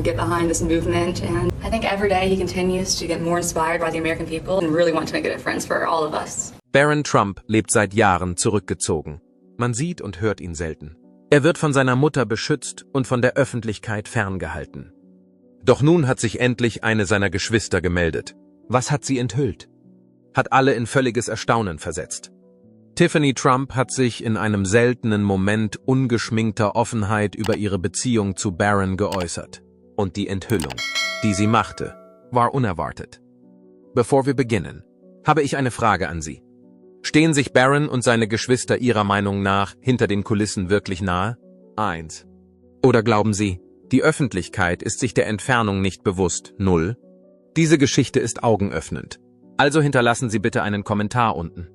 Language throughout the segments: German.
get behind this movement. And I think every day he continues to get more inspired by the American people and really want to make a difference for all of us. Barron Trump lebt seit Jahren zurückgezogen. Man sieht und hört ihn selten. Er wird von seiner Mutter beschützt und von der Öffentlichkeit ferngehalten. Doch nun hat sich endlich eine seiner Geschwister gemeldet. Was hat sie enthüllt? Hat alle in völliges Erstaunen versetzt. Tiffany Trump hat sich in einem seltenen Moment ungeschminkter Offenheit über ihre Beziehung zu Barron geäußert. Und die Enthüllung, die sie machte, war unerwartet. Bevor wir beginnen, habe ich eine Frage an Sie. Stehen sich Barron und seine Geschwister Ihrer Meinung nach hinter den Kulissen wirklich nahe? 1. Oder glauben Sie, die Öffentlichkeit ist sich der Entfernung nicht bewusst? 0. Diese Geschichte ist augenöffnend. Also hinterlassen Sie bitte einen Kommentar unten.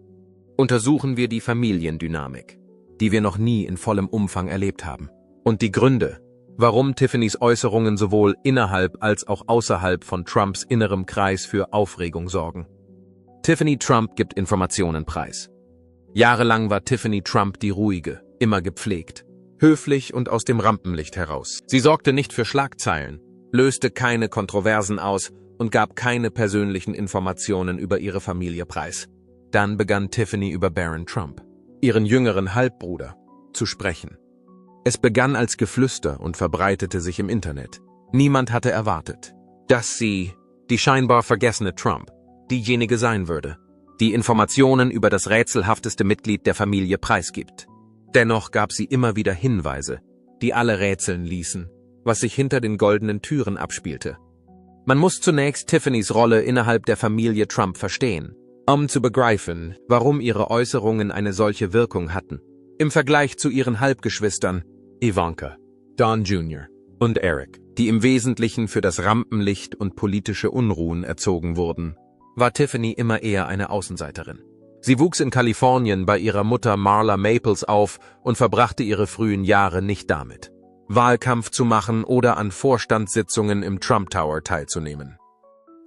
Untersuchen wir die Familiendynamik, die wir noch nie in vollem Umfang erlebt haben. Und die Gründe, warum Tiffany's Äußerungen sowohl innerhalb als auch außerhalb von Trumps innerem Kreis für Aufregung sorgen. Tiffany Trump gibt Informationen preis. Jahrelang war Tiffany Trump die ruhige, immer gepflegt, höflich und aus dem Rampenlicht heraus. Sie sorgte nicht für Schlagzeilen, löste keine Kontroversen aus und gab keine persönlichen Informationen über ihre Familie preis. Dann begann Tiffany über Barron Trump, ihren jüngeren Halbbruder, zu sprechen. Es begann als Geflüster und verbreitete sich im Internet. Niemand hatte erwartet, dass sie, die scheinbar vergessene Trump, diejenige sein würde, die Informationen über das rätselhafteste Mitglied der Familie preisgibt. Dennoch gab sie immer wieder Hinweise, die alle rätseln ließen, was sich hinter den goldenen Türen abspielte. Man muss zunächst Tiffany's Rolle innerhalb der Familie Trump verstehen, um zu begreifen, warum ihre Äußerungen eine solche Wirkung hatten. Im Vergleich zu ihren Halbgeschwistern Ivanka, Don Jr. und Eric, die im Wesentlichen für das Rampenlicht und politische Unruhen erzogen wurden, war Tiffany immer eher eine Außenseiterin. Sie wuchs in Kalifornien bei ihrer Mutter Marla Maples auf und verbrachte ihre frühen Jahre nicht damit, Wahlkampf zu machen oder an Vorstandssitzungen im Trump Tower teilzunehmen.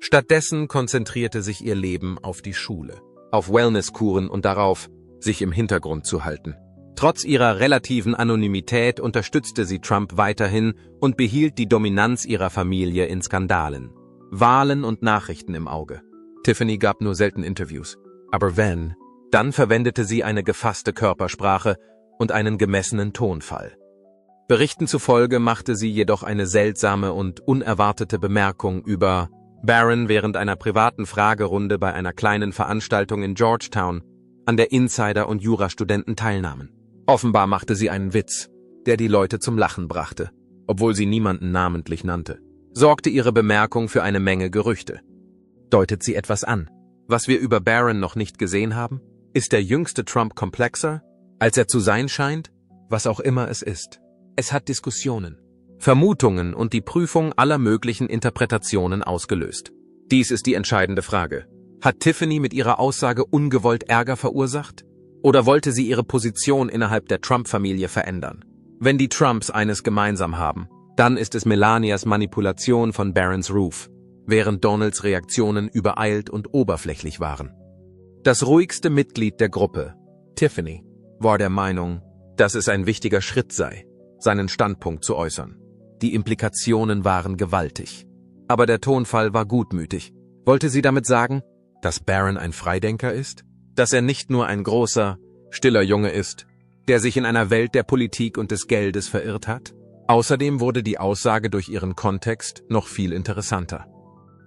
Stattdessen konzentrierte sich ihr Leben auf die Schule, auf Wellnesskuren und darauf, sich im Hintergrund zu halten. Trotz ihrer relativen Anonymität unterstützte sie Trump weiterhin und behielt die Dominanz ihrer Familie in Skandalen, Wahlen und Nachrichten im Auge. Tiffany gab nur selten Interviews, aber wenn, dann verwendete sie eine gefasste Körpersprache und einen gemessenen Tonfall. Berichten zufolge machte sie jedoch eine seltsame und unerwartete Bemerkung über Barron während einer privaten Fragerunde bei einer kleinen Veranstaltung in Georgetown, an der Insider und Jurastudenten teilnahmen. Offenbar machte sie einen Witz, der die Leute zum Lachen brachte, obwohl sie niemanden namentlich nannte. Sorgte ihre Bemerkung für eine Menge Gerüchte. Deutet sie etwas an, was wir über Barron noch nicht gesehen haben? Ist der jüngste Trump komplexer, als er zu sein scheint? Was auch immer es ist. Es hat Diskussionen, Vermutungen und die Prüfung aller möglichen Interpretationen ausgelöst. Dies ist die entscheidende Frage. Hat Tiffany mit ihrer Aussage ungewollt Ärger verursacht? Oder wollte sie ihre Position innerhalb der Trump-Familie verändern? Wenn die Trumps eines gemeinsam haben, dann ist es Melanias Manipulation von Barrons Ruf, während Donalds Reaktionen übereilt und oberflächlich waren. Das ruhigste Mitglied der Gruppe, Tiffany, war der Meinung, dass es ein wichtiger Schritt sei, seinen Standpunkt zu äußern. Die Implikationen waren gewaltig. Aber der Tonfall war gutmütig. Wollte sie damit sagen, dass Barron ein Freidenker ist? Dass er nicht nur ein großer, stiller Junge ist, der sich in einer Welt der Politik und des Geldes verirrt hat? Außerdem wurde die Aussage durch ihren Kontext noch viel interessanter.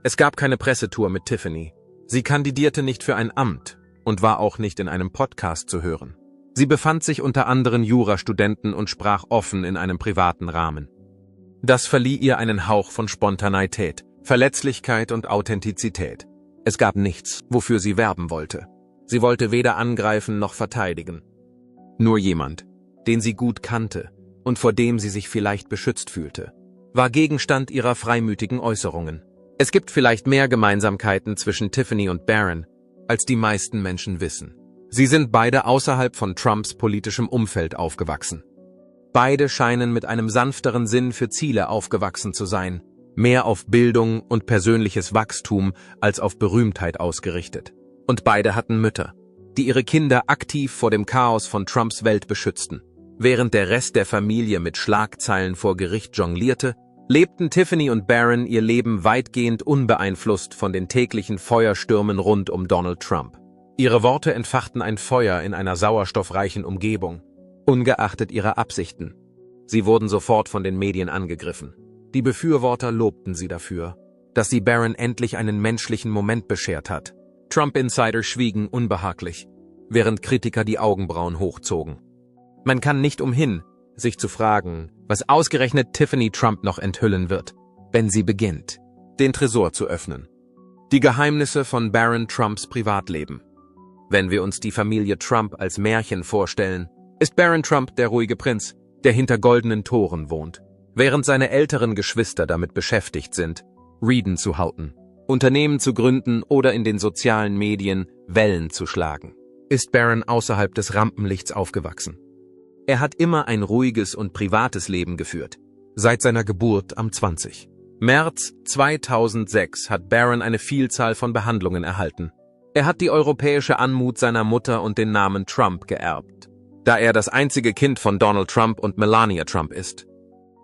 Es gab keine Pressetour mit Tiffany. Sie kandidierte nicht für ein Amt und war auch nicht in einem Podcast zu hören. Sie befand sich unter anderen Jurastudenten und sprach offen in einem privaten Rahmen. Das verlieh ihr einen Hauch von Spontaneität, Verletzlichkeit und Authentizität. Es gab nichts, wofür sie werben wollte. Sie wollte weder angreifen noch verteidigen. Nur jemand, den sie gut kannte und vor dem sie sich vielleicht beschützt fühlte, war Gegenstand ihrer freimütigen Äußerungen. Es gibt vielleicht mehr Gemeinsamkeiten zwischen Tiffany und Barron, als die meisten Menschen wissen. Sie sind beide außerhalb von Trumps politischem Umfeld aufgewachsen. Beide scheinen mit einem sanfteren Sinn für Ziele aufgewachsen zu sein, mehr auf Bildung und persönliches Wachstum als auf Berühmtheit ausgerichtet. Und beide hatten Mütter, die ihre Kinder aktiv vor dem Chaos von Trumps Welt beschützten. Während der Rest der Familie mit Schlagzeilen vor Gericht jonglierte, lebten Tiffany und Barron ihr Leben weitgehend unbeeinflusst von den täglichen Feuerstürmen rund um Donald Trump. Ihre Worte entfachten ein Feuer in einer sauerstoffreichen Umgebung, ungeachtet ihrer Absichten. Sie wurden sofort von den Medien angegriffen. Die Befürworter lobten sie dafür, dass sie Barron endlich einen menschlichen Moment beschert hat. Trump-Insider schwiegen unbehaglich, während Kritiker die Augenbrauen hochzogen. Man kann nicht umhin, sich zu fragen, was ausgerechnet Tiffany Trump noch enthüllen wird, wenn sie beginnt, den Tresor zu öffnen. Die Geheimnisse von Barron Trumps Privatleben. Wenn wir uns die Familie Trump als Märchen vorstellen, ist Barron Trump der ruhige Prinz, der hinter goldenen Toren wohnt, während seine älteren Geschwister damit beschäftigt sind, Reden zu halten, Unternehmen zu gründen oder in den sozialen Medien Wellen zu schlagen. Ist Barron außerhalb des Rampenlichts aufgewachsen. Er hat immer ein ruhiges und privates Leben geführt, seit seiner Geburt am 20. März 2006 hat Barron eine Vielzahl von Behandlungen erhalten. Er hat die europäische Anmut seiner Mutter und den Namen Trump geerbt, da er das einzige Kind von Donald Trump und Melania Trump ist.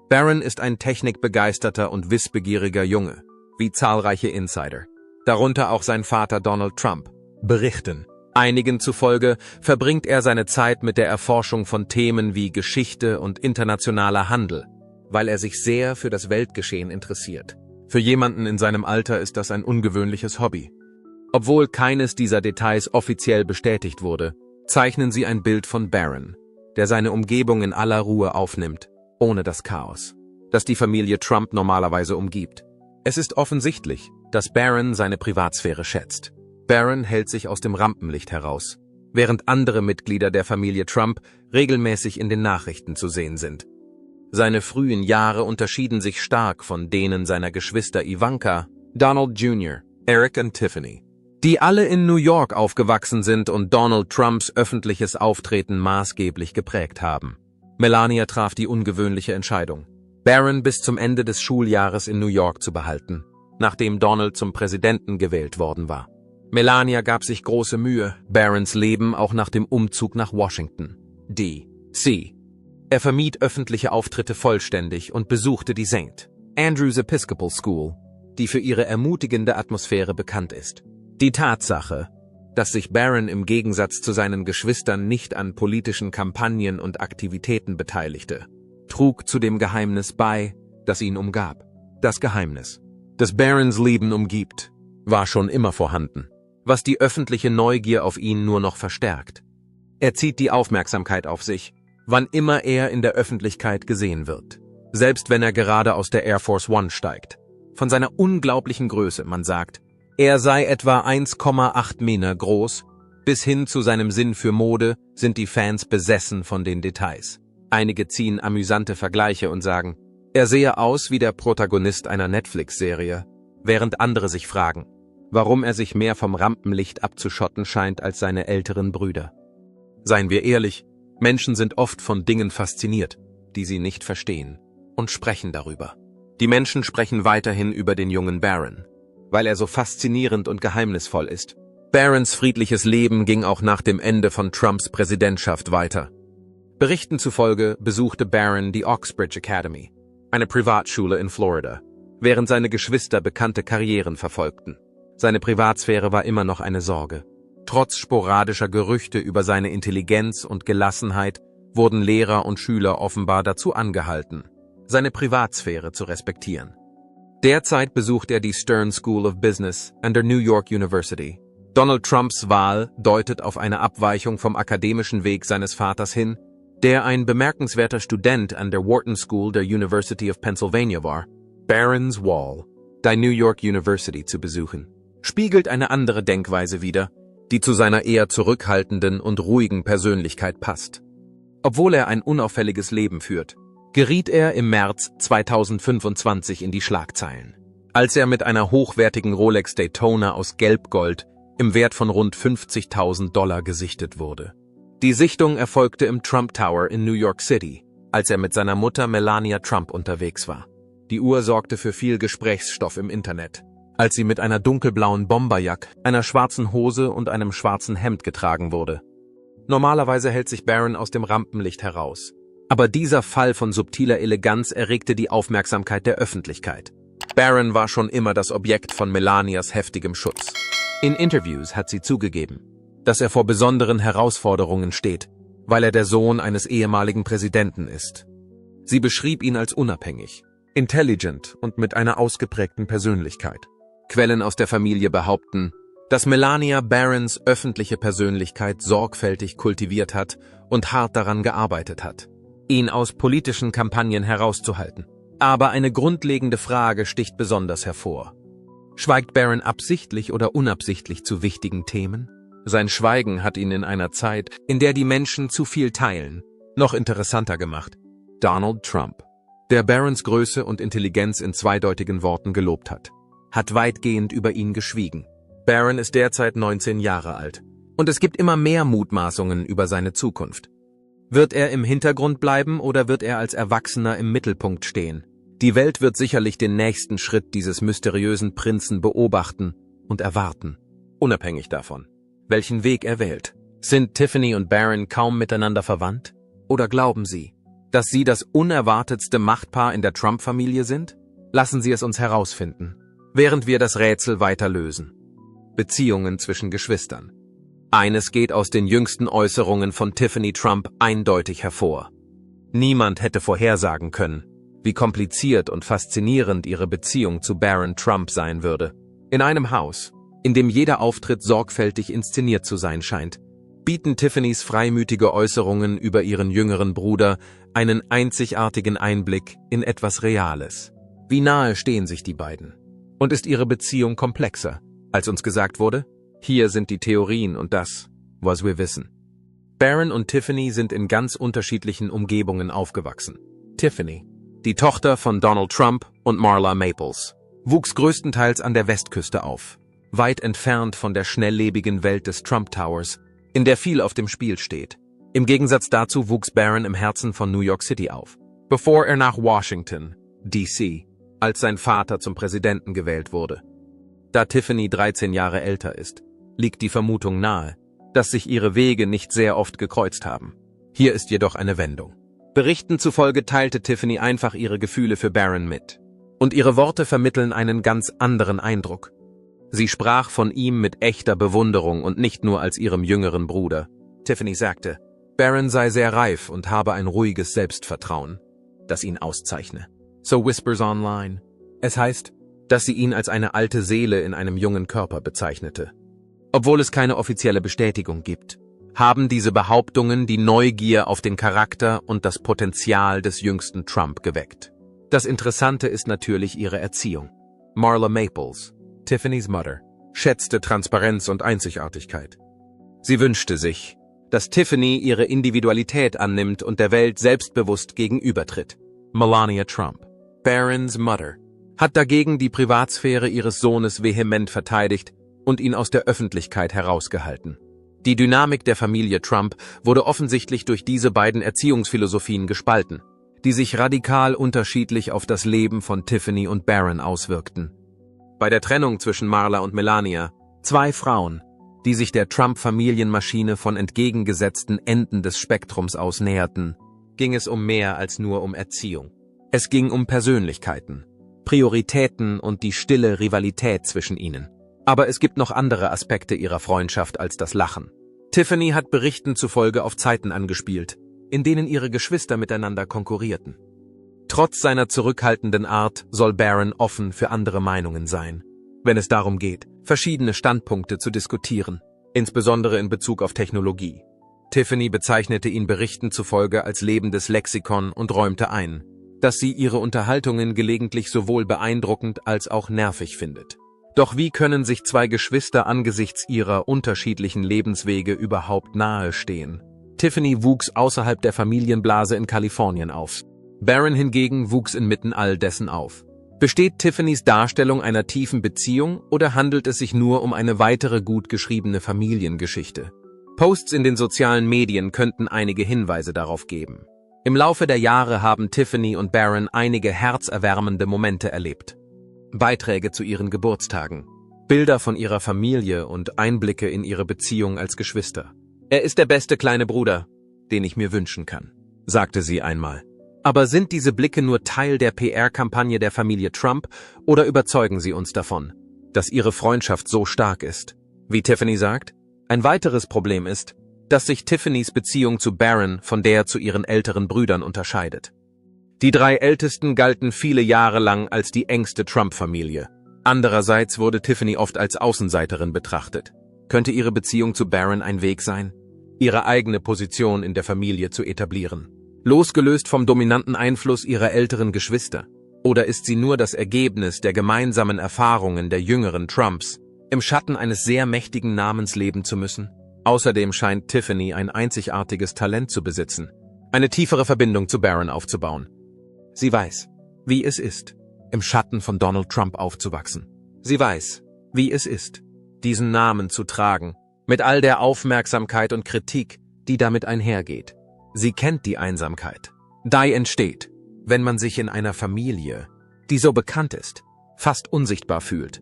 Barron ist ein technikbegeisterter und wissbegieriger Junge, wie zahlreiche Insider, darunter auch sein Vater Donald Trump, berichten. Einigen zufolge verbringt er seine Zeit mit der Erforschung von Themen wie Geschichte und internationaler Handel, weil er sich sehr für das Weltgeschehen interessiert. Für jemanden in seinem Alter ist das ein ungewöhnliches Hobby. Obwohl keines dieser Details offiziell bestätigt wurde, zeichnen sie ein Bild von Barron, der seine Umgebung in aller Ruhe aufnimmt, ohne das Chaos, das die Familie Trump normalerweise umgibt. Es ist offensichtlich, dass Barron seine Privatsphäre schätzt. Barron hält sich aus dem Rampenlicht heraus, während andere Mitglieder der Familie Trump regelmäßig in den Nachrichten zu sehen sind. Seine frühen Jahre unterschieden sich stark von denen seiner Geschwister Ivanka, Donald Jr., Eric und Tiffany, die alle in New York aufgewachsen sind und Donald Trumps öffentliches Auftreten maßgeblich geprägt haben. Melania traf die ungewöhnliche Entscheidung, Barron bis zum Ende des Schuljahres in New York zu behalten, nachdem Donald zum Präsidenten gewählt worden war. Melania gab sich große Mühe, Barrons Leben auch nach dem Umzug nach Washington, D.C. Er vermied öffentliche Auftritte vollständig und besuchte die St. Andrews Episcopal School, die für ihre ermutigende Atmosphäre bekannt ist. Die Tatsache, dass sich Barron im Gegensatz zu seinen Geschwistern nicht an politischen Kampagnen und Aktivitäten beteiligte, trug zu dem Geheimnis bei, das ihn umgab. Das Geheimnis, das Barrons Leben umgibt, war schon immer vorhanden, was die öffentliche Neugier auf ihn nur noch verstärkt. Er zieht die Aufmerksamkeit auf sich, wann immer er in der Öffentlichkeit gesehen wird, selbst wenn er gerade aus der Air Force One steigt. Von seiner unglaublichen Größe, man sagt, er sei etwa 1,8 Meter groß, bis hin zu seinem Sinn für Mode sind die Fans besessen von den Details. Einige ziehen amüsante Vergleiche und sagen, er sehe aus wie der Protagonist einer Netflix-Serie, während andere sich fragen, warum er sich mehr vom Rampenlicht abzuschotten scheint als seine älteren Brüder. Seien wir ehrlich, Menschen sind oft von Dingen fasziniert, die sie nicht verstehen, und sprechen darüber. Die Menschen sprechen weiterhin über den jungen Barron, weil er so faszinierend und geheimnisvoll ist. Barrons friedliches Leben ging auch nach dem Ende von Trumps Präsidentschaft weiter. Berichten zufolge besuchte Barron die Oxbridge Academy, eine Privatschule in Florida, während seine Geschwister bekannte Karrieren verfolgten. Seine Privatsphäre war immer noch eine Sorge. Trotz sporadischer Gerüchte über seine Intelligenz und Gelassenheit wurden Lehrer und Schüler offenbar dazu angehalten, seine Privatsphäre zu respektieren. Derzeit besucht er die Stern School of Business an der New York University. Donald Trumps Wahl deutet auf eine Abweichung vom akademischen Weg seines Vaters hin, der ein bemerkenswerter Student an der Wharton School der University of Pennsylvania war. Barron's Wall, die New York University zu besuchen, spiegelt eine andere Denkweise wider, die zu seiner eher zurückhaltenden und ruhigen Persönlichkeit passt. Obwohl er ein unauffälliges Leben führt, geriet er im März 2025 in die Schlagzeilen, als er mit einer hochwertigen Rolex Daytona aus Gelbgold im Wert von rund $50.000 gesichtet wurde. Die Sichtung erfolgte im Trump Tower in New York City, als er mit seiner Mutter Melania Trump unterwegs war. Die Uhr sorgte für viel Gesprächsstoff im Internet, als sie mit einer dunkelblauen Bomberjacke, einer schwarzen Hose und einem schwarzen Hemd getragen wurde. Normalerweise hält sich Barron aus dem Rampenlicht heraus, Aber dieser Fall von subtiler Eleganz erregte die Aufmerksamkeit der Öffentlichkeit. Barron war schon immer das Objekt von Melanias heftigem Schutz. In Interviews hat sie zugegeben, dass er vor besonderen Herausforderungen steht, weil er der Sohn eines ehemaligen Präsidenten ist. Sie beschrieb ihn als unabhängig, intelligent und mit einer ausgeprägten Persönlichkeit. Quellen aus der Familie behaupten, dass Melania Barrons öffentliche Persönlichkeit sorgfältig kultiviert hat und hart daran gearbeitet hat, ihn aus politischen Kampagnen herauszuhalten. Aber eine grundlegende Frage sticht besonders hervor. Schweigt Barron absichtlich oder unabsichtlich zu wichtigen Themen? Sein Schweigen hat ihn in einer Zeit, in der die Menschen zu viel teilen, noch interessanter gemacht. Donald Trump, der Barrons Größe und Intelligenz in zweideutigen Worten gelobt hat weitgehend über ihn geschwiegen. Barron ist derzeit 19 Jahre alt und es gibt immer mehr Mutmaßungen über seine Zukunft. Wird er im Hintergrund bleiben oder wird er als Erwachsener im Mittelpunkt stehen? Die Welt wird sicherlich den nächsten Schritt dieses mysteriösen Prinzen beobachten und erwarten, unabhängig davon, welchen Weg er wählt. Sind Tiffany und Barron kaum miteinander verwandt? Oder glauben Sie, dass sie das unerwartetste Machtpaar in der Trump-Familie sind? Lassen Sie es uns herausfinden, während wir das Rätsel weiter lösen. Beziehungen zwischen Geschwistern. Eines geht aus den jüngsten Äußerungen von Tiffany Trump eindeutig hervor. Niemand hätte vorhersagen können, wie kompliziert und faszinierend ihre Beziehung zu Barron Trump sein würde. In einem Haus, in dem jeder Auftritt sorgfältig inszeniert zu sein scheint, bieten Tiffany's freimütige Äußerungen über ihren jüngeren Bruder einen einzigartigen Einblick in etwas Reales. Wie nahe stehen sich die beiden? Und ist ihre Beziehung komplexer, als uns gesagt wurde? Hier sind die Theorien und das, was wir wissen. Barron und Tiffany sind in ganz unterschiedlichen Umgebungen aufgewachsen. Tiffany, die Tochter von Donald Trump und Marla Maples, wuchs größtenteils an der Westküste auf, weit entfernt von der schnelllebigen Welt des Trump Towers, in der viel auf dem Spiel steht. Im Gegensatz dazu wuchs Barron im Herzen von New York City auf, bevor er nach Washington, D.C., als sein Vater zum Präsidenten gewählt wurde. Da Tiffany 13 Jahre älter ist, liegt die Vermutung nahe, dass sich ihre Wege nicht sehr oft gekreuzt haben. Hier ist jedoch eine Wendung. Berichten zufolge teilte Tiffany einfach ihre Gefühle für Barron mit. Und ihre Worte vermitteln einen ganz anderen Eindruck. Sie sprach von ihm mit echter Bewunderung und nicht nur als ihrem jüngeren Bruder. Tiffany sagte, Barron sei sehr reif und habe ein ruhiges Selbstvertrauen, das ihn auszeichne. So whispers online. Es heißt, dass sie ihn als eine alte Seele in einem jungen Körper bezeichnete. Obwohl es keine offizielle Bestätigung gibt, haben diese Behauptungen die Neugier auf den Charakter und das Potenzial des jüngsten Trump geweckt. Das Interessante ist natürlich ihre Erziehung. Marla Maples, Tiffany's Mutter, schätzte Transparenz und Einzigartigkeit. Sie wünschte sich, dass Tiffany ihre Individualität annimmt und der Welt selbstbewusst gegenübertritt. Melania Trump, Barrons Mutter, hat dagegen die Privatsphäre ihres Sohnes vehement verteidigt und ihn aus der Öffentlichkeit herausgehalten. Die Dynamik der Familie Trump wurde offensichtlich durch diese beiden Erziehungsphilosophien gespalten, die sich radikal unterschiedlich auf das Leben von Tiffany und Barron auswirkten. Bei der Trennung zwischen Marla und Melania, zwei Frauen, die sich der Trump-Familienmaschine von entgegengesetzten Enden des Spektrums aus näherten, ging es um mehr als nur um Erziehung. Es ging um Persönlichkeiten, Prioritäten und die stille Rivalität zwischen ihnen. Aber es gibt noch andere Aspekte ihrer Freundschaft als das Lachen. Tiffany hat Berichten zufolge auf Zeiten angespielt, in denen ihre Geschwister miteinander konkurrierten. Trotz seiner zurückhaltenden Art soll Barron offen für andere Meinungen sein, wenn es darum geht, verschiedene Standpunkte zu diskutieren, insbesondere in Bezug auf Technologie. Tiffany bezeichnete ihn Berichten zufolge als lebendes Lexikon und räumte ein, dass sie ihre Unterhaltungen gelegentlich sowohl beeindruckend als auch nervig findet. Doch wie können sich zwei Geschwister angesichts ihrer unterschiedlichen Lebenswege überhaupt nahestehen? Tiffany wuchs außerhalb der Familienblase in Kalifornien auf. Barron hingegen wuchs inmitten all dessen auf. Besteht Tiffany's Darstellung einer tiefen Beziehung oder handelt es sich nur um eine weitere gut geschriebene Familiengeschichte? Posts in den sozialen Medien könnten einige Hinweise darauf geben. Im Laufe der Jahre haben Tiffany und Barron einige herzerwärmende Momente erlebt. Beiträge zu ihren Geburtstagen, Bilder von ihrer Familie und Einblicke in ihre Beziehung als Geschwister. Er ist der beste kleine Bruder, den ich mir wünschen kann, sagte sie einmal. Aber sind diese Blicke nur Teil der PR-Kampagne der Familie Trump oder überzeugen sie uns davon, dass ihre Freundschaft so stark ist? Wie Tiffany sagt, ein weiteres Problem ist, dass sich Tiffany's Beziehung zu Barron von der zu ihren älteren Brüdern unterscheidet. Die 3 Ältesten galten viele Jahre lang als die engste Trump-Familie. Andererseits wurde Tiffany oft als Außenseiterin betrachtet. Könnte ihre Beziehung zu Barron ein Weg sein, ihre eigene Position in der Familie zu etablieren? Losgelöst vom dominanten Einfluss ihrer älteren Geschwister? Oder ist sie nur das Ergebnis der gemeinsamen Erfahrungen der jüngeren Trumps, im Schatten eines sehr mächtigen Namens leben zu müssen? Außerdem scheint Tiffany ein einzigartiges Talent zu besitzen, eine tiefere Verbindung zu Barron aufzubauen. Sie weiß, wie es ist, im Schatten von Donald Trump aufzuwachsen. Sie weiß, wie es ist, diesen Namen zu tragen, mit all der Aufmerksamkeit und Kritik, die damit einhergeht. Sie kennt die Einsamkeit, die entsteht, wenn man sich in einer Familie, die so bekannt ist, fast unsichtbar fühlt.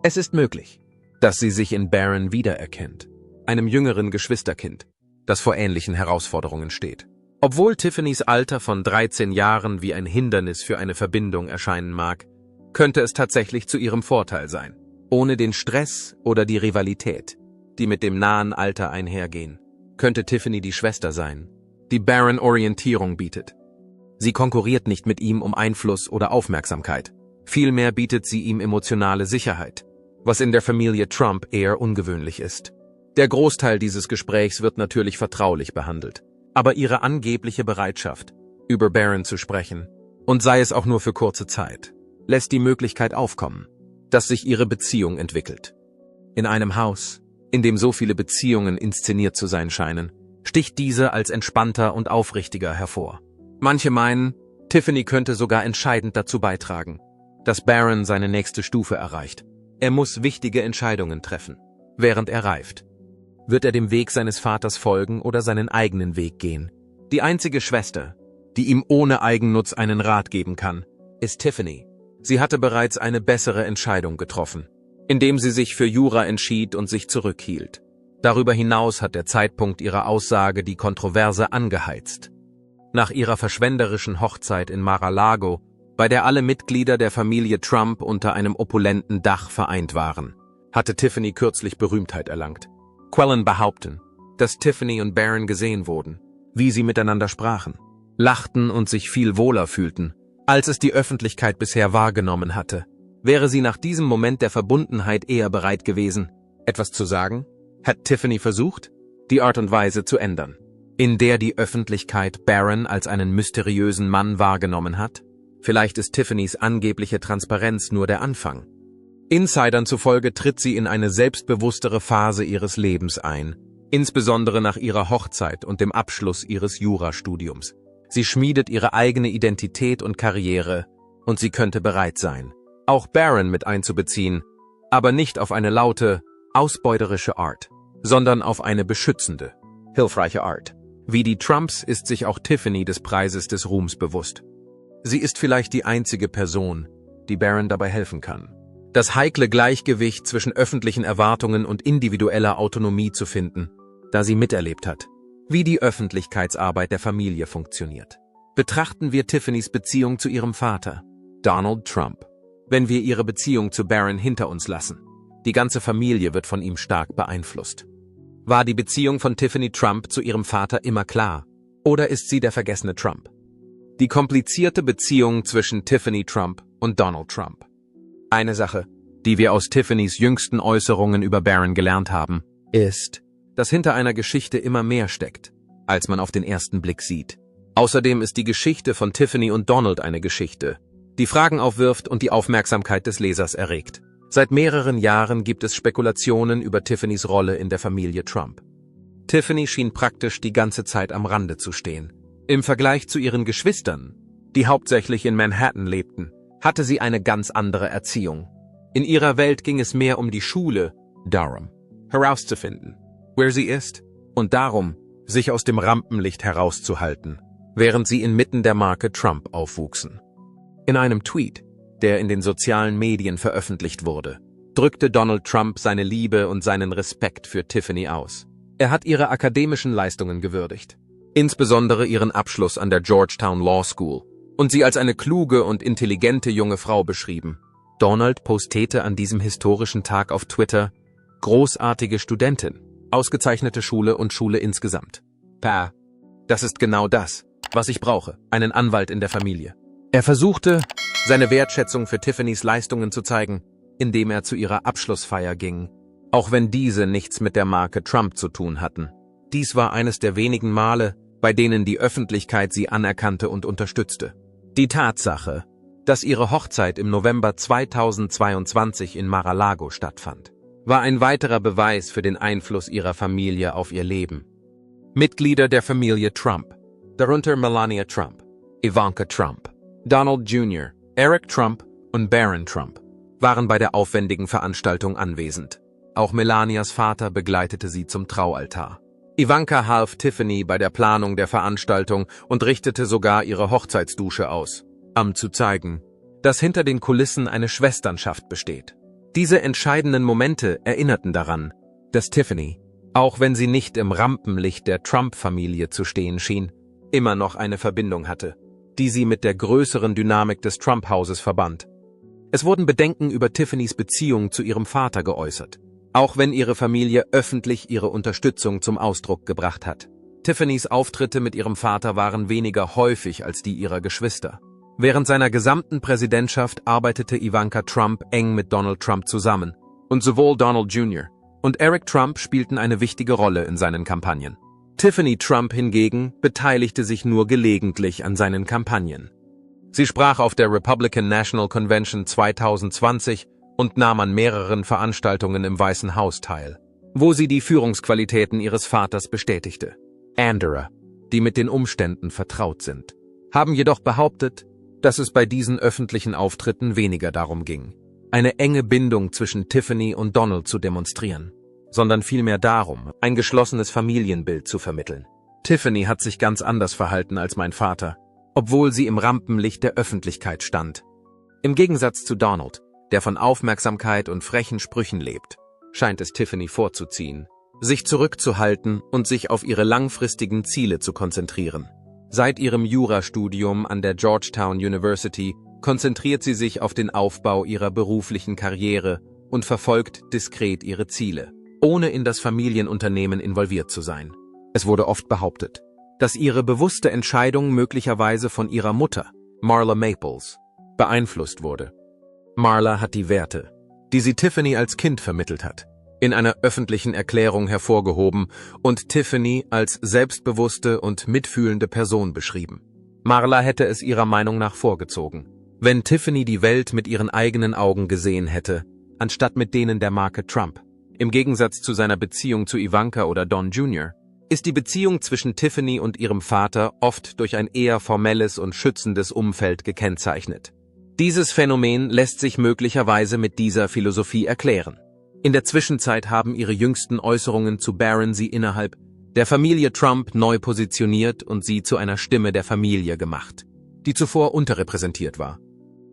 Es ist möglich, dass sie sich in Barron wiedererkennt, einem jüngeren Geschwisterkind, das vor ähnlichen Herausforderungen steht. Obwohl Tiffany's Alter von 13 Jahren wie ein Hindernis für eine Verbindung erscheinen mag, könnte es tatsächlich zu ihrem Vorteil sein. Ohne den Stress oder die Rivalität, die mit dem nahen Alter einhergehen, könnte Tiffany die Schwester sein, die Barron Orientierung bietet. Sie konkurriert nicht mit ihm um Einfluss oder Aufmerksamkeit. Vielmehr bietet sie ihm emotionale Sicherheit, was in der Familie Trump eher ungewöhnlich ist. Der Großteil dieses Gesprächs wird natürlich vertraulich behandelt, aber ihre angebliche Bereitschaft, über Barron zu sprechen, und sei es auch nur für kurze Zeit, lässt die Möglichkeit aufkommen, dass sich ihre Beziehung entwickelt. In einem Haus, in dem so viele Beziehungen inszeniert zu sein scheinen, sticht diese als entspannter und aufrichtiger hervor. Manche meinen, Tiffany könnte sogar entscheidend dazu beitragen, dass Barron seine nächste Stufe erreicht. Er muss wichtige Entscheidungen treffen, während er reift. Wird er dem Weg seines Vaters folgen oder seinen eigenen Weg gehen? Die einzige Schwester, die ihm ohne Eigennutz einen Rat geben kann, ist Tiffany. Sie hatte bereits eine bessere Entscheidung getroffen, indem sie sich für Jura entschied und sich zurückhielt. Darüber hinaus hat der Zeitpunkt ihrer Aussage die Kontroverse angeheizt. Nach ihrer verschwenderischen Hochzeit in Mar-a-Lago, bei der alle Mitglieder der Familie Trump unter einem opulenten Dach vereint waren, hatte Tiffany kürzlich Berühmtheit erlangt. Quellen behaupten, dass Tiffany und Barron gesehen wurden, wie sie miteinander sprachen, lachten und sich viel wohler fühlten, als es die Öffentlichkeit bisher wahrgenommen hatte. Wäre sie nach diesem Moment der Verbundenheit eher bereit gewesen, etwas zu sagen? Hat Tiffany versucht, die Art und Weise zu ändern, in der die Öffentlichkeit Barron als einen mysteriösen Mann wahrgenommen hat? Vielleicht ist Tiffany's angebliche Transparenz nur der Anfang. Insidern zufolge tritt sie in eine selbstbewusstere Phase ihres Lebens ein, insbesondere nach ihrer Hochzeit und dem Abschluss ihres Jurastudiums. Sie schmiedet ihre eigene Identität und Karriere und sie könnte bereit sein, auch Barron mit einzubeziehen, aber nicht auf eine laute, ausbeuterische Art, sondern auf eine beschützende, hilfreiche Art. Wie die Trumps ist sich auch Tiffany des Preises des Ruhms bewusst. Sie ist vielleicht die einzige Person, die Barron dabei helfen kann, das heikle Gleichgewicht zwischen öffentlichen Erwartungen und individueller Autonomie zu finden, da sie miterlebt hat, wie die Öffentlichkeitsarbeit der Familie funktioniert. Betrachten wir Tiffany's Beziehung zu ihrem Vater, Donald Trump. Wenn wir ihre Beziehung zu Barron hinter uns lassen, die ganze Familie wird von ihm stark beeinflusst. War die Beziehung von Tiffany Trump zu ihrem Vater immer klar? Oder ist sie der vergessene Trump? Die komplizierte Beziehung zwischen Tiffany Trump und Donald Trump. Eine Sache, die wir aus Tiffany's jüngsten Äußerungen über Barron gelernt haben, ist, dass hinter einer Geschichte immer mehr steckt, als man auf den ersten Blick sieht. Außerdem ist die Geschichte von Tiffany und Donald eine Geschichte, die Fragen aufwirft und die Aufmerksamkeit des Lesers erregt. Seit mehreren Jahren gibt es Spekulationen über Tiffany's Rolle in der Familie Trump. Tiffany schien praktisch die ganze Zeit am Rande zu stehen. Im Vergleich zu ihren Geschwistern, die hauptsächlich in Manhattan lebten, hatte sie eine ganz andere Erziehung. In ihrer Welt ging es mehr um die Schule, Durham, herauszufinden, wer sie ist, und darum, sich aus dem Rampenlicht herauszuhalten, während sie inmitten der Marke Trump aufwuchsen. In einem Tweet, der in den sozialen Medien veröffentlicht wurde, drückte Donald Trump seine Liebe und seinen Respekt für Tiffany aus. Er hat ihre akademischen Leistungen gewürdigt, insbesondere ihren Abschluss an der Georgetown Law School, und sie als eine kluge und intelligente junge Frau beschrieben. Donald postete an diesem historischen Tag auf Twitter: Großartige Studentin, ausgezeichnete Schule und Schule insgesamt. Pa, das ist genau das, was ich brauche, einen Anwalt in der Familie. Er versuchte, seine Wertschätzung für Tiffany's Leistungen zu zeigen, indem er zu ihrer Abschlussfeier ging, auch wenn diese nichts mit der Marke Trump zu tun hatten. Dies war eines der wenigen Male, bei denen die Öffentlichkeit sie anerkannte und unterstützte. Die Tatsache, dass ihre Hochzeit im November 2022 in Mar-a-Lago stattfand, war ein weiterer Beweis für den Einfluss ihrer Familie auf ihr Leben. Mitglieder der Familie Trump, darunter Melania Trump, Ivanka Trump, Donald Jr., Eric Trump und Barron Trump, waren bei der aufwendigen Veranstaltung anwesend. Auch Melanias Vater begleitete sie zum Traualtar. Ivanka half Tiffany bei der Planung der Veranstaltung und richtete sogar ihre Hochzeitsdusche aus, zu zeigen, dass hinter den Kulissen eine Schwesternschaft besteht. Diese entscheidenden Momente erinnerten daran, dass Tiffany, auch wenn sie nicht im Rampenlicht der Trump-Familie zu stehen schien, immer noch eine Verbindung hatte, die sie mit der größeren Dynamik des Trump-Hauses verband. Es wurden Bedenken über Tiffany's Beziehung zu ihrem Vater geäußert, auch wenn ihre Familie öffentlich ihre Unterstützung zum Ausdruck gebracht hat. Tiffany's Auftritte mit ihrem Vater waren weniger häufig als die ihrer Geschwister. Während seiner gesamten Präsidentschaft arbeitete Ivanka Trump eng mit Donald Trump zusammen, und sowohl Donald Jr. und Eric Trump spielten eine wichtige Rolle in seinen Kampagnen. Tiffany Trump hingegen beteiligte sich nur gelegentlich an seinen Kampagnen. Sie sprach auf der Republican National Convention 2020 und nahm an mehreren Veranstaltungen im Weißen Haus teil, wo sie die Führungsqualitäten ihres Vaters bestätigte. Andere, die mit den Umständen vertraut sind, haben jedoch behauptet, dass es bei diesen öffentlichen Auftritten weniger darum ging, eine enge Bindung zwischen Tiffany und Donald zu demonstrieren, sondern vielmehr darum, ein geschlossenes Familienbild zu vermitteln. Tiffany hat sich ganz anders verhalten als mein Vater, obwohl sie im Rampenlicht der Öffentlichkeit stand. Im Gegensatz zu Donald, der von Aufmerksamkeit und frechen Sprüchen lebt, scheint es Tiffany vorzuziehen, sich zurückzuhalten und sich auf ihre langfristigen Ziele zu konzentrieren. Seit ihrem Jurastudium an der Georgetown University konzentriert sie sich auf den Aufbau ihrer beruflichen Karriere und verfolgt diskret ihre Ziele, ohne in das Familienunternehmen involviert zu sein. Es wurde oft behauptet, dass ihre bewusste Entscheidung möglicherweise von ihrer Mutter, Marla Maples, beeinflusst wurde. Marla hat die Werte, die sie Tiffany als Kind vermittelt hat, in einer öffentlichen Erklärung hervorgehoben und Tiffany als selbstbewusste und mitfühlende Person beschrieben. Marla hätte es ihrer Meinung nach vorgezogen, wenn Tiffany die Welt mit ihren eigenen Augen gesehen hätte, anstatt mit denen der Marke Trump. Im Gegensatz zu seiner Beziehung zu Ivanka oder Don Jr. ist die Beziehung zwischen Tiffany und ihrem Vater oft durch ein eher formelles und schützendes Umfeld gekennzeichnet. Dieses Phänomen lässt sich möglicherweise mit dieser Philosophie erklären. In der Zwischenzeit haben ihre jüngsten Äußerungen zu Barron sie innerhalb der Familie Trump neu positioniert und sie zu einer Stimme der Familie gemacht, die zuvor unterrepräsentiert war.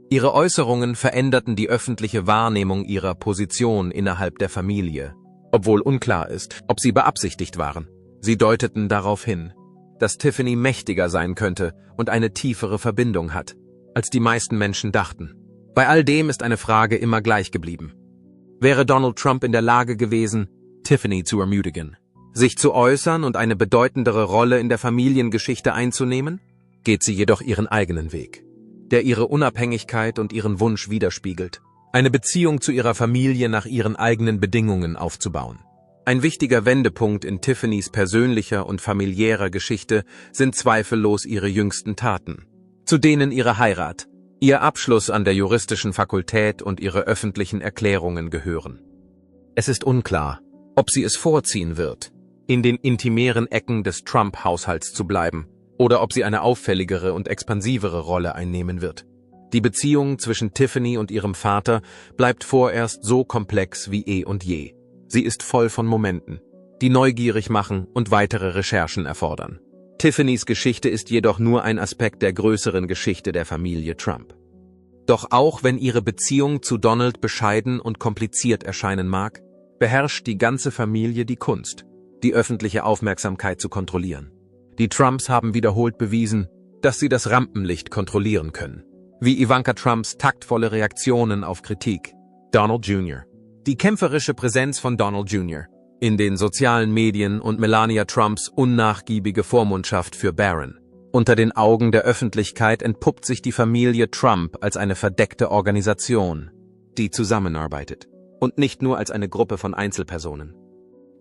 Ihre Äußerungen veränderten die öffentliche Wahrnehmung ihrer Position innerhalb der Familie, obwohl unklar ist, ob sie beabsichtigt waren. Sie deuteten darauf hin, dass Tiffany mächtiger sein könnte und eine tiefere Verbindung hat, als die meisten Menschen dachten. Bei all dem ist eine Frage immer gleich geblieben. Wäre Donald Trump in der Lage gewesen, Tiffany zu ermutigen, sich zu äußern und eine bedeutendere Rolle in der Familiengeschichte einzunehmen? Geht sie jedoch ihren eigenen Weg, der ihre Unabhängigkeit und ihren Wunsch widerspiegelt, eine Beziehung zu ihrer Familie nach ihren eigenen Bedingungen aufzubauen. Ein wichtiger Wendepunkt in Tiffany's persönlicher und familiärer Geschichte sind zweifellos ihre jüngsten Taten, zu denen ihre Heirat, ihr Abschluss an der juristischen Fakultät und ihre öffentlichen Erklärungen gehören. Es ist unklar, ob sie es vorziehen wird, in den intimären Ecken des Trump-Haushalts zu bleiben, oder ob sie eine auffälligere und expansivere Rolle einnehmen wird. Die Beziehung zwischen Tiffany und ihrem Vater bleibt vorerst so komplex wie eh und je. Sie ist voll von Momenten, die neugierig machen und weitere Recherchen erfordern. Tiffany's Geschichte ist jedoch nur ein Aspekt der größeren Geschichte der Familie Trump. Doch auch wenn ihre Beziehung zu Donald bescheiden und kompliziert erscheinen mag, beherrscht die ganze Familie die Kunst, die öffentliche Aufmerksamkeit zu kontrollieren. Die Trumps haben wiederholt bewiesen, dass sie das Rampenlicht kontrollieren können. Wie Ivanka Trumps taktvolle Reaktionen auf Kritik. Donald Jr. Die kämpferische Präsenz von Donald Jr. in den sozialen Medien und Melania Trumps unnachgiebige Vormundschaft für Barron. Unter den Augen der Öffentlichkeit entpuppt sich die Familie Trump als eine verdeckte Organisation, die zusammenarbeitet, und nicht nur als eine Gruppe von Einzelpersonen.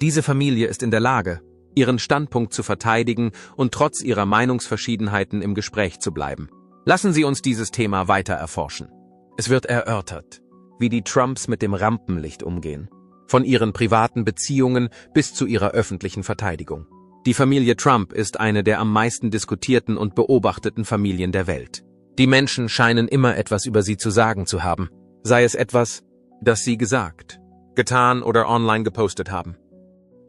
Diese Familie ist in der Lage, ihren Standpunkt zu verteidigen und trotz ihrer Meinungsverschiedenheiten im Gespräch zu bleiben. Lassen Sie uns dieses Thema weiter erforschen. Es wird erörtert, wie die Trumps mit dem Rampenlicht umgehen, von ihren privaten Beziehungen bis zu ihrer öffentlichen Verteidigung. Die Familie Trump ist eine der am meisten diskutierten und beobachteten Familien der Welt. Die Menschen scheinen immer etwas über sie zu sagen zu haben, sei es etwas, das sie gesagt, getan oder online gepostet haben.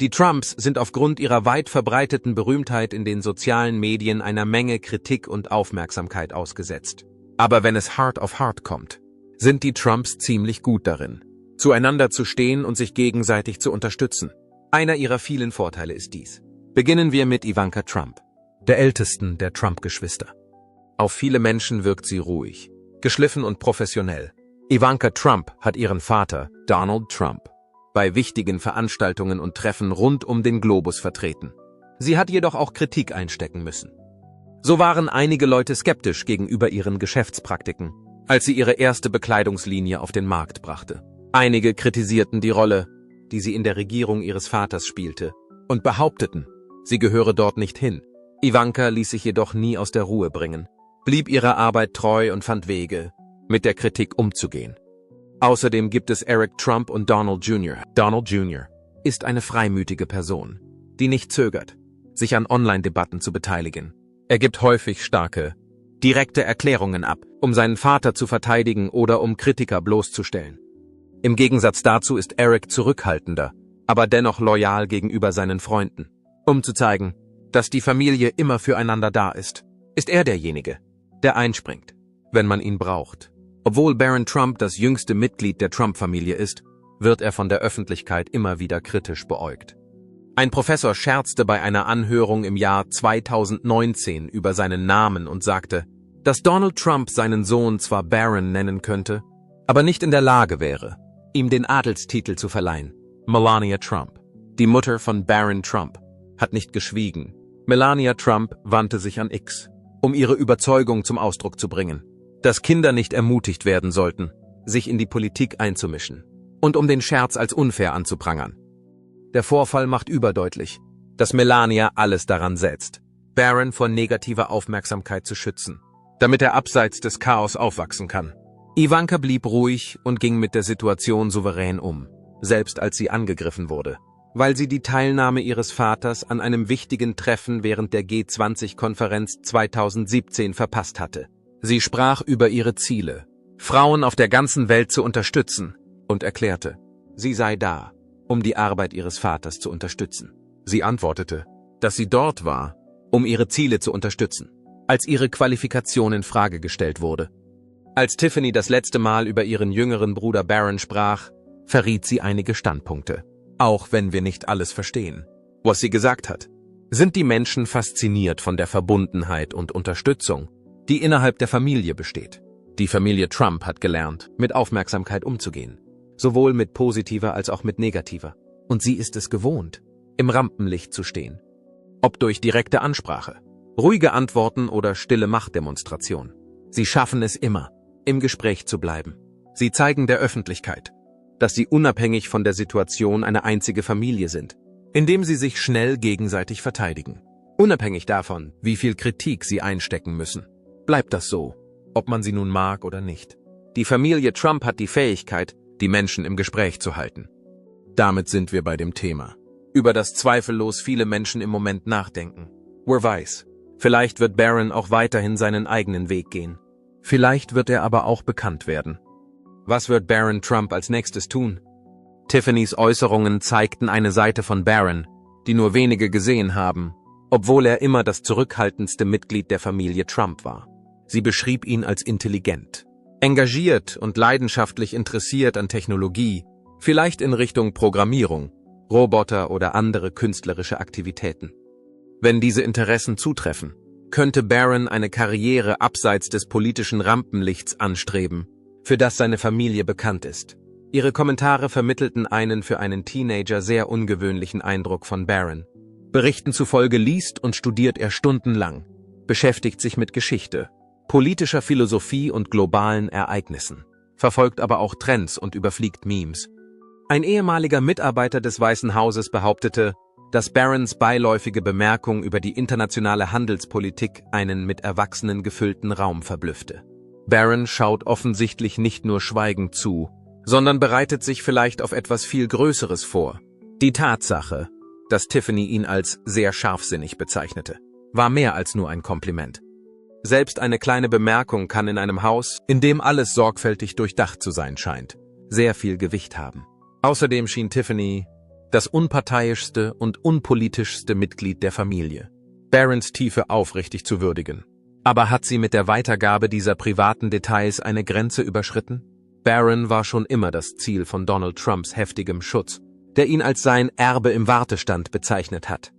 Die Trumps sind aufgrund ihrer weit verbreiteten Berühmtheit in den sozialen Medien einer Menge Kritik und Aufmerksamkeit ausgesetzt. Aber wenn es hart auf hart kommt, sind die Trumps ziemlich gut darin, zueinander zu stehen und sich gegenseitig zu unterstützen. Einer ihrer vielen Vorteile ist dies. Beginnen wir mit Ivanka Trump, der ältesten der Trump-Geschwister. Auf viele Menschen wirkt sie ruhig, geschliffen und professionell. Ivanka Trump hat ihren Vater, Donald Trump, bei wichtigen Veranstaltungen und Treffen rund um den Globus vertreten. Sie hat jedoch auch Kritik einstecken müssen. So waren einige Leute skeptisch gegenüber ihren Geschäftspraktiken, als sie ihre erste Bekleidungslinie auf den Markt brachte. Einige kritisierten die Rolle, die sie in der Regierung ihres Vaters spielte, und behaupteten, sie gehöre dort nicht hin. Ivanka ließ sich jedoch nie aus der Ruhe bringen, blieb ihrer Arbeit treu und fand Wege, mit der Kritik umzugehen. Außerdem gibt es Eric Trump und Donald Jr. Donald Jr. ist eine freimütige Person, die nicht zögert, sich an Online-Debatten zu beteiligen. Er gibt häufig starke, direkte Erklärungen ab, um seinen Vater zu verteidigen oder um Kritiker bloßzustellen. Im Gegensatz dazu ist Eric zurückhaltender, aber dennoch loyal gegenüber seinen Freunden. Um zu zeigen, dass die Familie immer füreinander da ist er derjenige, der einspringt, wenn man ihn braucht. Obwohl Barron Trump das jüngste Mitglied der Trump-Familie ist, wird er von der Öffentlichkeit immer wieder kritisch beäugt. Ein Professor scherzte bei einer Anhörung im Jahr 2019 über seinen Namen und sagte, dass Donald Trump seinen Sohn zwar Barron nennen könnte, aber nicht in der Lage wäre, ihm den Adelstitel zu verleihen. Melania Trump, die Mutter von Barron Trump, hat nicht geschwiegen. Melania Trump wandte sich an X, um ihre Überzeugung zum Ausdruck zu bringen, dass Kinder nicht ermutigt werden sollten, sich in die Politik einzumischen und um den Scherz als unfair anzuprangern. Der Vorfall macht überdeutlich, dass Melania alles daran setzt, Barron vor negativer Aufmerksamkeit zu schützen, damit er abseits des Chaos aufwachsen kann. Ivanka blieb ruhig und ging mit der Situation souverän um, selbst als sie angegriffen wurde, weil sie die Teilnahme ihres Vaters an einem wichtigen Treffen während der G20-Konferenz 2017 verpasst hatte. Sie sprach über ihre Ziele, Frauen auf der ganzen Welt zu unterstützen, und erklärte, sie sei da, um die Arbeit ihres Vaters zu unterstützen. Sie antwortete, dass sie dort war, um ihre Ziele zu unterstützen, als ihre Qualifikation in Frage gestellt wurde. Als Tiffany das letzte Mal über ihren jüngeren Bruder Barron sprach, verriet sie einige Standpunkte. Auch wenn wir nicht alles verstehen, was sie gesagt hat, sind die Menschen fasziniert von der Verbundenheit und Unterstützung, die innerhalb der Familie besteht. Die Familie Trump hat gelernt, mit Aufmerksamkeit umzugehen, sowohl mit positiver als auch mit negativer. Und sie ist es gewohnt, im Rampenlicht zu stehen. Ob durch direkte Ansprache, ruhige Antworten oder stille Machtdemonstration. Sie schaffen es immer, im Gespräch zu bleiben. Sie zeigen der Öffentlichkeit, dass sie unabhängig von der Situation eine einzige Familie sind, indem sie sich schnell gegenseitig verteidigen. Unabhängig davon, wie viel Kritik sie einstecken müssen, bleibt das so, ob man sie nun mag oder nicht. Die Familie Trump hat die Fähigkeit, die Menschen im Gespräch zu halten. Damit sind wir bei dem Thema, über das zweifellos viele Menschen im Moment nachdenken. Wer weiß, vielleicht wird Barron auch weiterhin seinen eigenen Weg gehen. Vielleicht wird er aber auch bekannt werden. Was wird Barron Trump als nächstes tun? Tiffany's Äußerungen zeigten eine Seite von Barron, die nur wenige gesehen haben, obwohl er immer das zurückhaltendste Mitglied der Familie Trump war. Sie beschrieb ihn als intelligent, engagiert und leidenschaftlich interessiert an Technologie, vielleicht in Richtung Programmierung, Roboter oder andere künstlerische Aktivitäten. Wenn diese Interessen zutreffen, könnte Barron eine Karriere abseits des politischen Rampenlichts anstreben, für das seine Familie bekannt ist. Ihre Kommentare vermittelten einen für einen Teenager sehr ungewöhnlichen Eindruck von Barron. Berichten zufolge liest und studiert er stundenlang, beschäftigt sich mit Geschichte, politischer Philosophie und globalen Ereignissen, verfolgt aber auch Trends und überfliegt Memes. Ein ehemaliger Mitarbeiter des Weißen Hauses behauptete, dass Barrons beiläufige Bemerkung über die internationale Handelspolitik einen mit Erwachsenen gefüllten Raum verblüffte. Barron schaut offensichtlich nicht nur schweigend zu, sondern bereitet sich vielleicht auf etwas viel Größeres vor. Die Tatsache, dass Tiffany ihn als sehr scharfsinnig bezeichnete, war mehr als nur ein Kompliment. Selbst eine kleine Bemerkung kann in einem Haus, in dem alles sorgfältig durchdacht zu sein scheint, sehr viel Gewicht haben. Außerdem schien Tiffany das unparteiischste und unpolitischste Mitglied der Familie, Barrons Tiefe aufrichtig zu würdigen. Aber hat sie mit der Weitergabe dieser privaten Details eine Grenze überschritten? Barron war schon immer das Ziel von Donald Trumps heftigem Schutz, der ihn als sein Erbe im Wartestand bezeichnet hat.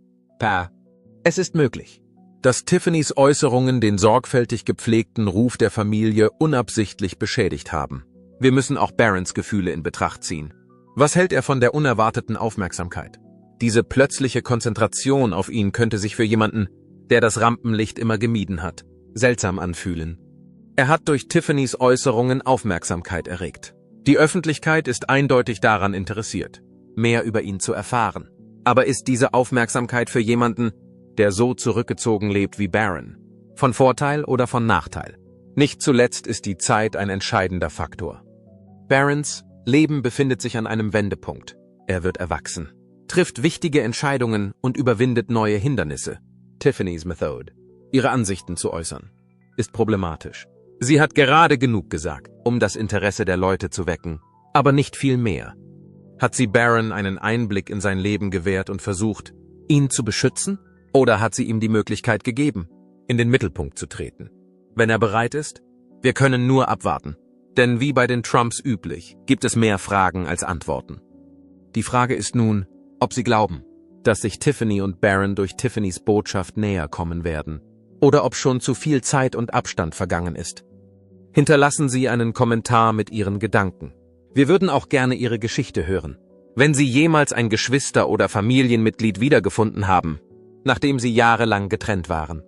Es ist möglich, dass Tiffany's Äußerungen den sorgfältig gepflegten Ruf der Familie unabsichtlich beschädigt haben. Wir müssen auch Barrons Gefühle in Betracht ziehen. Was hält er von der unerwarteten Aufmerksamkeit? Diese plötzliche Konzentration auf ihn könnte sich für jemanden, der das Rampenlicht immer gemieden hat, seltsam anfühlen. Er hat durch Tiffany's Äußerungen Aufmerksamkeit erregt. Die Öffentlichkeit ist eindeutig daran interessiert, mehr über ihn zu erfahren. Aber ist diese Aufmerksamkeit für jemanden, der so zurückgezogen lebt wie Barron, von Vorteil oder von Nachteil? Nicht zuletzt ist die Zeit ein entscheidender Faktor. Barrons Leben befindet sich an einem Wendepunkt. Er wird erwachsen, trifft wichtige Entscheidungen und überwindet neue Hindernisse. Tiffany's Method, ihre Ansichten zu äußern, ist problematisch. Sie hat gerade genug gesagt, um das Interesse der Leute zu wecken, aber nicht viel mehr. Hat sie Barron einen Einblick in sein Leben gewährt und versucht, ihn zu beschützen? Oder hat sie ihm die Möglichkeit gegeben, in den Mittelpunkt zu treten? Wenn er bereit ist, wir können nur abwarten. Denn wie bei den Trumps üblich, gibt es mehr Fragen als Antworten. Die Frage ist nun, ob sie glauben, dass sich Tiffany und Barron durch Tiffany's Botschaft näher kommen werden, oder ob schon zu viel Zeit und Abstand vergangen ist. Hinterlassen Sie einen Kommentar mit Ihren Gedanken. Wir würden auch gerne Ihre Geschichte hören. Wenn Sie jemals ein Geschwister- oder Familienmitglied wiedergefunden haben, nachdem Sie jahrelang getrennt waren.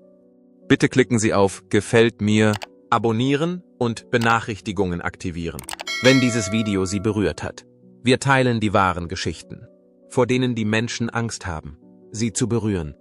Bitte klicken Sie auf Gefällt mir, abonnieren und Benachrichtigungen aktivieren, wenn dieses Video Sie berührt hat. Wir teilen die wahren Geschichten, vor denen die Menschen Angst haben, sie zu berühren.